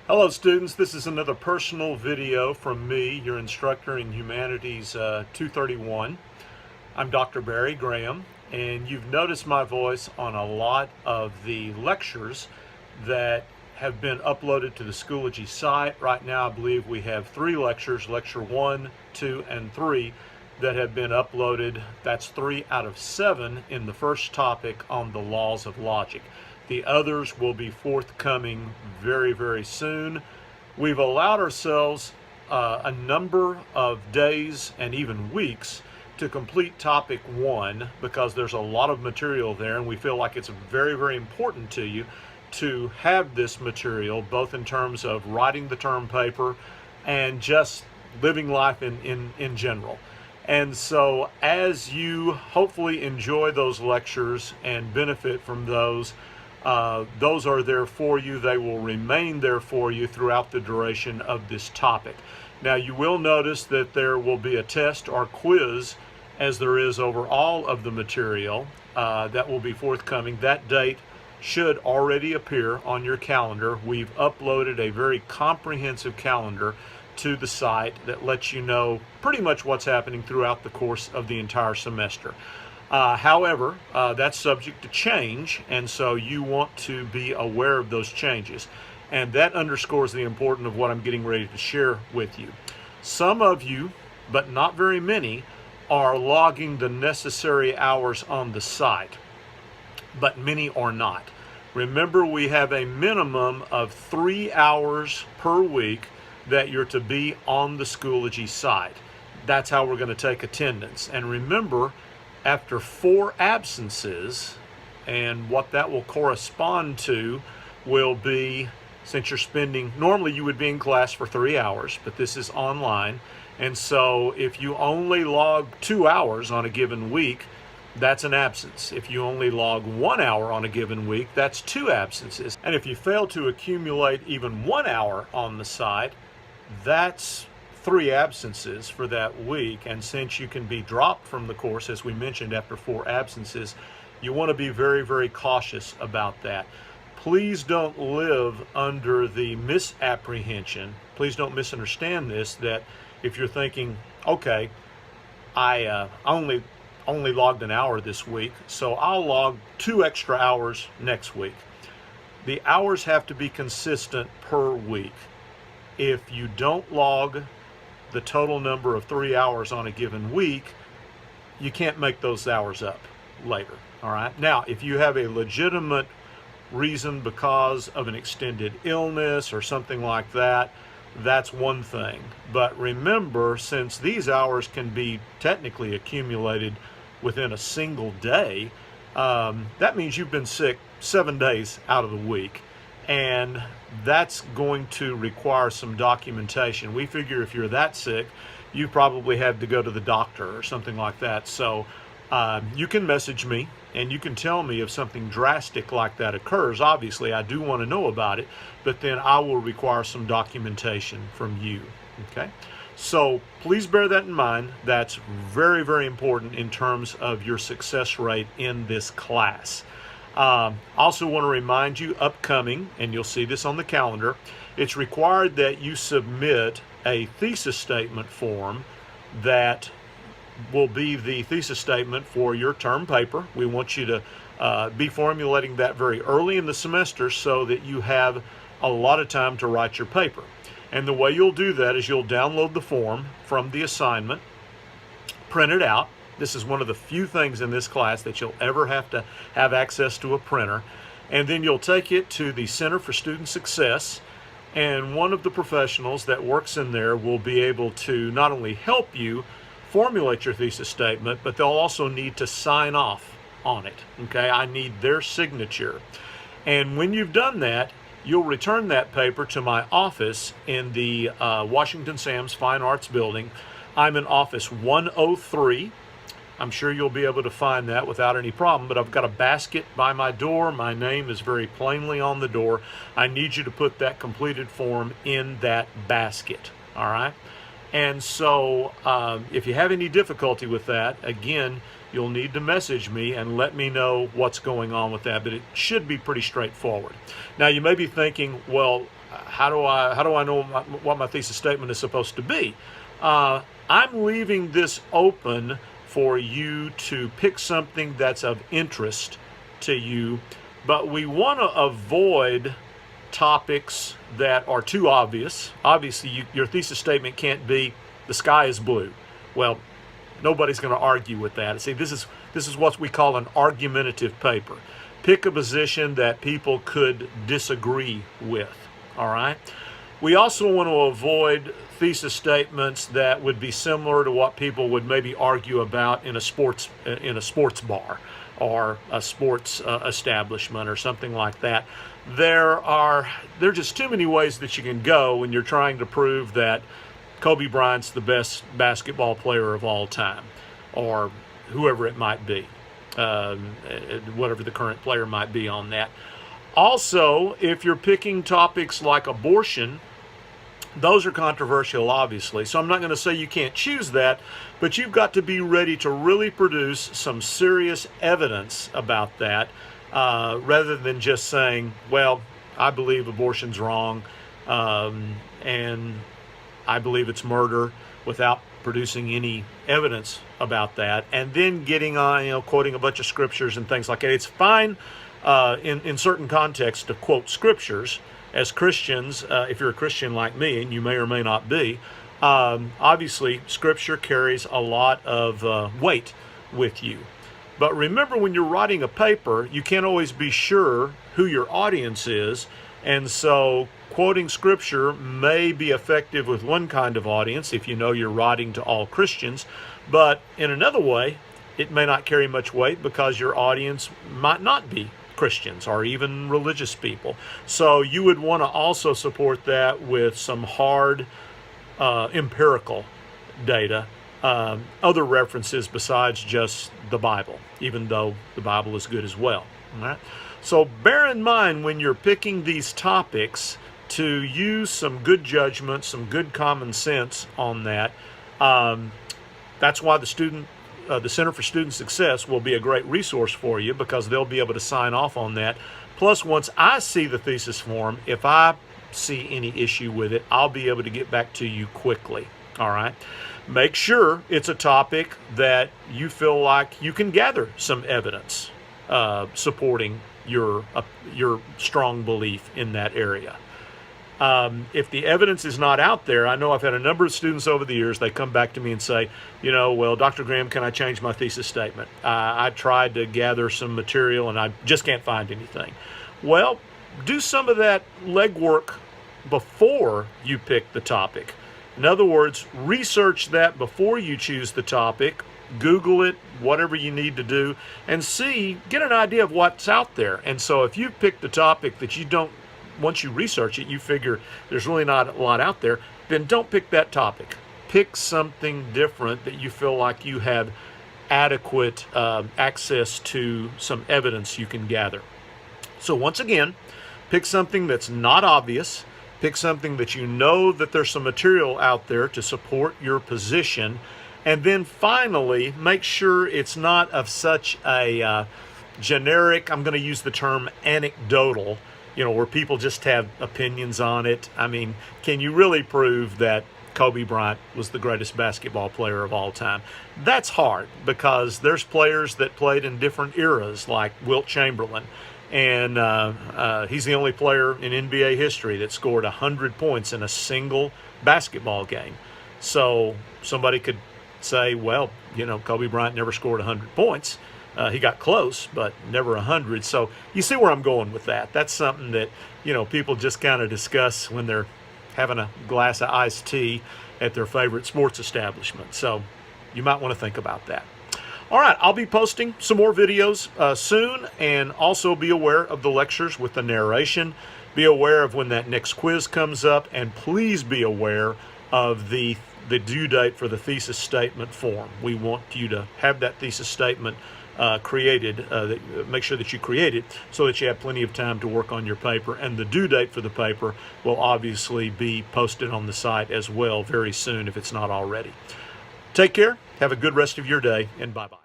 Hello students, this is another personal video from me, your instructor in Humanities 231. I'm Dr. Barry Graham, and you've noticed my voice on a lot of the lectures that have been uploaded to the Schoology site. Right now I believe we have 3 lectures, lecture 1, 2, and 3, that have been uploaded. That's 3 out of 7 in the first topic on the laws of logic. The others will be forthcoming very, very soon. We've allowed ourselves a number of days and even weeks to complete topic 1 because there's a lot of material there, and we feel like it's very, very important to you to have this material, both in terms of writing the term paper and just living life in general. And so as you hopefully enjoy those lectures and benefit from those are there for you. They will remain there for you throughout the duration of this topic. Now you will notice that there will be a test or quiz, as there is over all of the material that will be forthcoming. That date should already appear on your calendar. We've uploaded a very comprehensive calendar to the site that lets you know pretty much what's happening throughout the course of the entire semester. However, that's subject to change, and so you want to be aware of those changes. And that underscores the importance of what I'm getting ready to share with you. Some of you, but not very many, are logging the necessary hours on the site, but many are not. Remember, we have a minimum of 3 hours per week that you're to be on the Schoology site. That's how we're going to take attendance. And remember, after 4 absences, and what that will correspond to will be, since you're spending, normally you would be in class for 3 hours, but this is online, and so if you only log 2 hours on a given week, that's an absence. If you only log 1 hour on a given week, that's 2 absences. And if you fail to accumulate even 1 hour on the site, that's 3 absences for that week. And since you can be dropped from the course, as we mentioned, after 4 absences, you want to be very, very cautious about that. Please don't live under the misapprehension, please don't misunderstand this, that if you're thinking, okay, I only logged an hour this week, so I'll log 2 extra hours next week. The hours have to be consistent per week. If you don't log the total number of 3 hours on a given week, you can't make those hours up later. All right. Now, if you have a legitimate reason because of an extended illness or something like that, that's one thing. But remember, since these hours can be technically accumulated within a single day, that means you've been sick 7 days out of the week. And that's going to require some documentation. We figure if you're that sick, you probably had to go to the doctor or something like that. So you can message me and you can tell me if something drastic like that occurs. Obviously, I do want to know about it, but then I will require some documentation from you. Okay? So please bear that in mind. That's very, very important in terms of your success rate in this class. Also want to remind you, upcoming, and you'll see this on the calendar, it's required that you submit a thesis statement form that will be the thesis statement for your term paper. We want you to be formulating that very early in the semester so that you have a lot of time to write your paper. And the way you'll do that is you'll download the form from the assignment, print it out. This is one of the few things in this class that you'll ever have to have access to a printer. And then you'll take it to the Center for Student Success, and one of the professionals that works in there will be able to not only help you formulate your thesis statement, but they'll also need to sign off on it. Okay, I need their signature. And when you've done that, you'll return that paper to my office in the Washington Sams Fine Arts Building. I'm in office 103. I'm sure you'll be able to find that without any problem, but I've got a basket by my door. My name is very plainly on the door. I need you to put that completed form in that basket, all right? And so if you have any difficulty with that, again, you'll need to message me and let me know what's going on with that, but it should be pretty straightforward. Now, you may be thinking, well, how do I know what my thesis statement is supposed to be? I'm leaving this open for you to pick something that's of interest to you, but we want to avoid topics that are too obvious. Obviously, your thesis statement can't be the sky is blue. Well, nobody's going to argue with that. See, this is what we call an argumentative paper. Pick a position that people could disagree with. All right. We also want to avoid thesis statements that would be similar to what people would maybe argue about in a sports bar or a sports establishment or something like that. There are just too many ways that you can go when you're trying to prove that Kobe Bryant's the best basketball player of all time, or whoever it might be, whatever the current player might be on that. Also, if you're picking topics like abortion, those are controversial, obviously. So I'm not going to say you can't choose that, but you've got to be ready to really produce some serious evidence about that, rather than just saying, well, I believe abortion's wrong, and I believe it's murder, without producing any evidence about that, and then getting on, quoting a bunch of scriptures and things like that. It's fine in certain contexts to quote scriptures. As Christians, if you're a Christian like me, and you may or may not be, obviously Scripture carries a lot of weight with you. But remember, when you're writing a paper, you can't always be sure who your audience is, and so quoting Scripture may be effective with one kind of audience if you know you're writing to all Christians, but in another way, it may not carry much weight because your audience might not be Christians or even religious people. So you would want to also support that with some hard empirical data, other references besides just the Bible, even though the Bible is good as well. All right? So bear in mind when you're picking these topics to use some good judgment, some good common sense on that. That's why the Center for Student Success will be a great resource for you, because they'll be able to sign off on that. Plus, once I see the thesis form, if I see any issue with it, I'll be able to get back to you quickly. All right? Make sure it's a topic that you feel like you can gather some evidence supporting your strong belief in that area. If the evidence is not out there, I know I've had a number of students over the years, they come back to me and say, well, Dr. Graham, can I change my thesis statement? I tried to gather some material and I just can't find anything. Well, do some of that legwork before you pick the topic. In other words, research that before you choose the topic, Google it, whatever you need to do, and get an idea of what's out there. And so if you picked a topic that once you research it, you figure there's really not a lot out there, then don't pick that topic. Pick something different that you feel like you have adequate access to some evidence you can gather. So once again, pick something that's not obvious. Pick something that you know that there's some material out there to support your position. And then finally, make sure it's not of such a generic, I'm going to use the term anecdotal, where people just have opinions on it. I mean, can you really prove that Kobe Bryant was the greatest basketball player of all time? That's hard, because there's players that played in different eras, like Wilt Chamberlain. And he's the only player in NBA history that scored 100 points in a single basketball game. So somebody could say, well, Kobe Bryant never scored 100 points. He got close, but never 100. So you see where I'm going with that. That's something that, people just kind of discuss when they're having a glass of iced tea at their favorite sports establishment. So you might want to think about that. All right, I'll be posting some more videos soon, and also be aware of the lectures with the narration. Be aware of when that next quiz comes up, and please be aware of the due date for the thesis statement form. We want you to have that thesis statement created, make sure that you create it so that you have plenty of time to work on your paper, and the due date for the paper will obviously be posted on the site as well very soon if it's not already. Take care, have a good rest of your day, and bye-bye.